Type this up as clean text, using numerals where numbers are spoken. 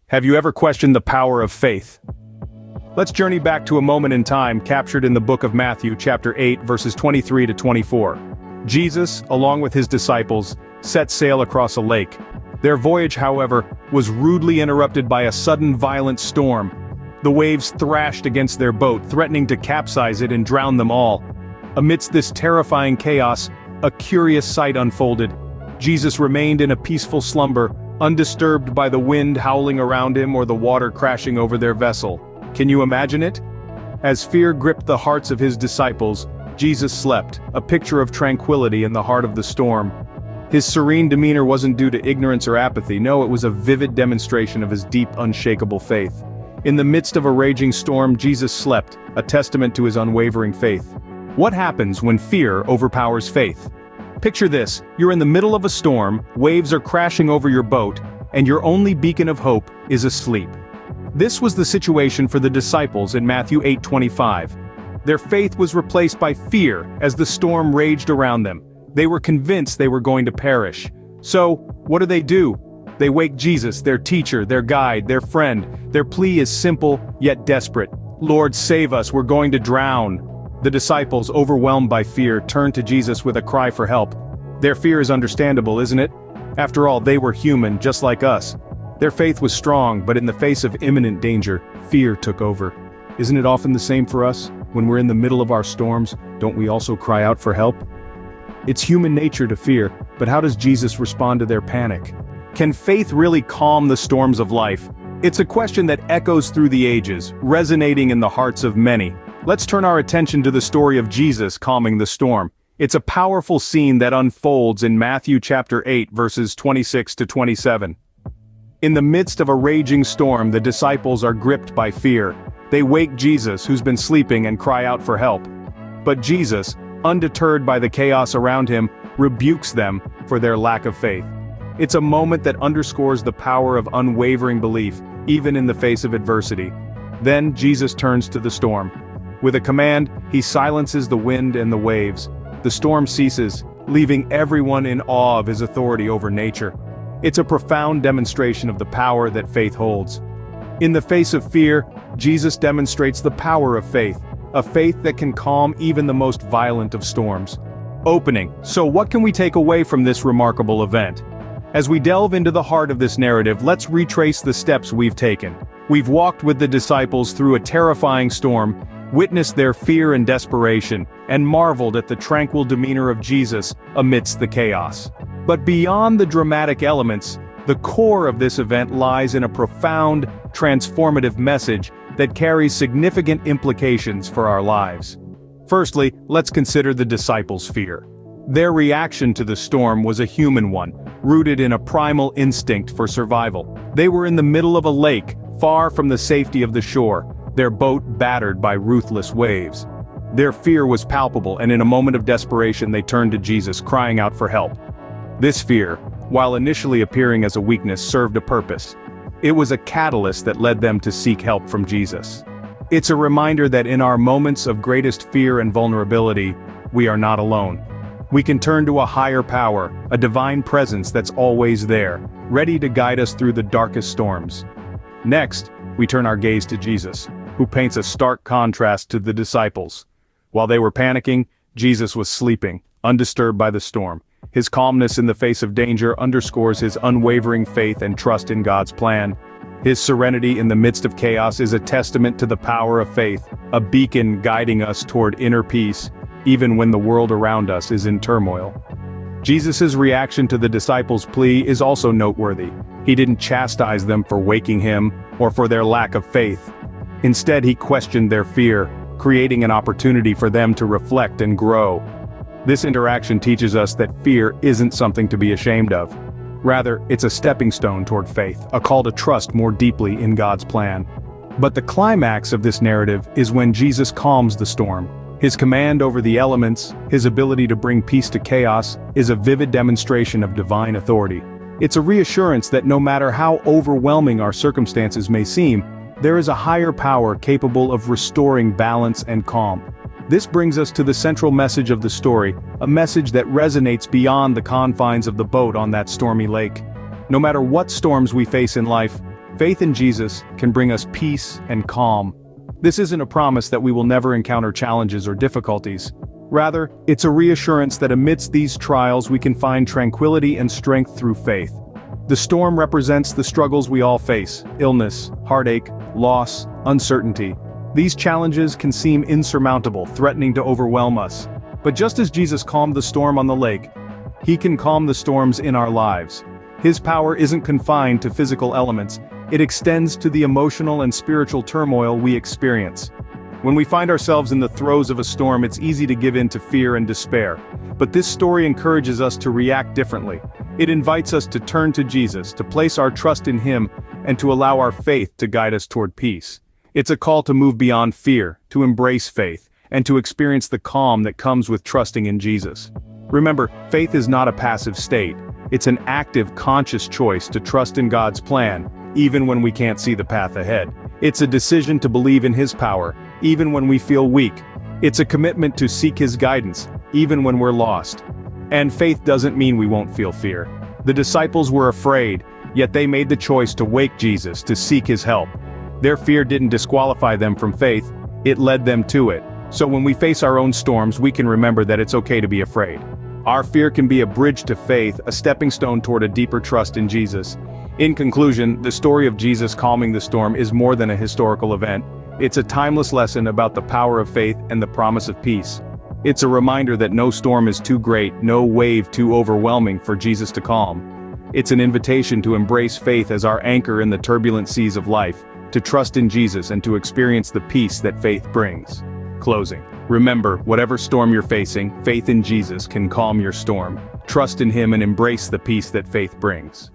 Have you ever questioned the power of faith? Let's journey back to a moment in time captured in the book of Matthew, chapter 8, verses 23 to 24. Jesus, along with his disciples, set sail across a lake. Their voyage, however, was rudely interrupted by a sudden violent storm. The waves thrashed against their boat, threatening to capsize it and drown them all. Amidst this terrifying chaos, a curious sight unfolded. Jesus remained in a peaceful slumber, undisturbed by the wind howling around him or the water crashing over their vessel. Can you imagine it? As fear gripped the hearts of his disciples, Jesus slept, a picture of tranquility in the heart of the storm. His serene demeanor wasn't due to ignorance or apathy, no, it was a vivid demonstration of his deep, unshakable faith. In the midst of a raging storm, Jesus slept, a testament to his unwavering faith. What happens when fear overpowers faith? Picture this, you're in the middle of a storm, waves are crashing over your boat, and your only beacon of hope is asleep. This was the situation for the disciples in Matthew 8:25. Their faith was replaced by fear as the storm raged around them. They were convinced they were going to perish. So, what do? They wake Jesus, their teacher, their guide, their friend. Their plea is simple, yet desperate. Lord, save us, we're going to drown. The disciples, overwhelmed by fear, turned to Jesus with a cry for help. Their fear is understandable, isn't it? After all, they were human, just like us. Their faith was strong, but in the face of imminent danger, fear took over. Isn't it often the same for us? When we're in the middle of our storms, don't we also cry out for help? It's human nature to fear, but how does Jesus respond to their panic? Can faith really calm the storms of life? It's a question that echoes through the ages, resonating in the hearts of many. Let's turn our attention to the story of Jesus calming the storm. It's a powerful scene that unfolds in Matthew chapter 8, verses 26 to 27. In the midst of a raging storm, the disciples are gripped by fear. They wake Jesus, who's been sleeping, and cry out for help. But Jesus, undeterred by the chaos around him, rebukes them for their lack of faith. It's a moment that underscores the power of unwavering belief, even in the face of adversity. Then Jesus turns to the storm. With a command, he silences the wind and the waves. The storm ceases, leaving everyone in awe of his authority over nature. It's a profound demonstration of the power that faith holds. In the face of fear, Jesus demonstrates the power of faith, a faith that can calm even the most violent of storms. Opening. So what can we take away from this remarkable event? As we delve into the heart of this narrative, let's retrace the steps we've taken. We've walked with the disciples through a terrifying storm, witnessed their fear and desperation, and marveled at the tranquil demeanor of Jesus amidst the chaos. But beyond the dramatic elements, the core of this event lies in a profound, transformative message that carries significant implications for our lives. Firstly, let's consider the disciples' fear. Their reaction to the storm was a human one, rooted in a primal instinct for survival. They were in the middle of a lake, far from the safety of the shore, their boat battered by ruthless waves. Their fear was palpable, and in a moment of desperation they turned to Jesus, crying out for help. This fear, while initially appearing as a weakness, served a purpose. It was a catalyst that led them to seek help from Jesus. It's a reminder that in our moments of greatest fear and vulnerability, we are not alone. We can turn to a higher power, a divine presence that's always there, ready to guide us through the darkest storms. Next, we turn our gaze to Jesus, who paints a stark contrast to the disciples. While they were panicking, Jesus was sleeping, undisturbed by the storm. His calmness in the face of danger underscores his unwavering faith and trust in God's plan. His serenity in the midst of chaos is a testament to the power of faith, a beacon guiding us toward inner peace, even when the world around us is in turmoil. Jesus' reaction to the disciples' plea is also noteworthy. He didn't chastise them for waking him or for their lack of faith. Instead, he questioned their fear, creating an opportunity for them to reflect and grow. This interaction teaches us that fear isn't something to be ashamed of. Rather, it's a stepping stone toward faith, a call to trust more deeply in God's plan. But the climax of this narrative is when Jesus calms the storm. His command over the elements, his ability to bring peace to chaos, is a vivid demonstration of divine authority. It's a reassurance that no matter how overwhelming our circumstances may seem, there is a higher power capable of restoring balance and calm. This brings us to the central message of the story, a message that resonates beyond the confines of the boat on that stormy lake. No matter what storms we face in life, Faith in Jesus can bring us peace and calm. This isn't a promise that we will never encounter challenges or difficulties. Rather, it's a reassurance that amidst these trials we can find tranquility and strength through faith. The storm represents the struggles we all face: illness, heartache, loss, uncertainty. These challenges can seem insurmountable, threatening to overwhelm us. But just as Jesus calmed the storm on the lake, he can calm the storms in our lives. His power isn't confined to physical elements, it extends to the emotional and spiritual turmoil we experience. When we find ourselves in the throes of a storm, it's easy to give in to fear and despair. But this story encourages us to react differently. It invites us to turn to Jesus, to place our trust in him, and to allow our faith to guide us toward peace. It's a call to move beyond fear, to embrace faith, and to experience the calm that comes with trusting in Jesus. Remember, faith is not a passive state. It's an active, conscious choice to trust in God's plan, even when we can't see the path ahead. It's a decision to believe in his power, even when we feel weak. It's a commitment to seek his guidance, even when we're lost. And faith doesn't mean we won't feel fear. The disciples were afraid, yet they made the choice to wake Jesus, to seek his help. Their fear didn't disqualify them from faith, it led them to it. So when we face our own storms, we can remember that it's okay to be afraid. Our fear can be a bridge to faith, a stepping stone toward a deeper trust in Jesus. In conclusion, the story of Jesus calming the storm is more than a historical event. It's a timeless lesson about the power of faith and the promise of peace. It's a reminder that no storm is too great, no wave too overwhelming for Jesus to calm. It's an invitation to embrace faith as our anchor in the turbulent seas of life, to trust in Jesus and to experience the peace that faith brings. Closing. Remember, whatever storm you're facing, faith in Jesus can calm your storm. Trust in him and embrace the peace that faith brings.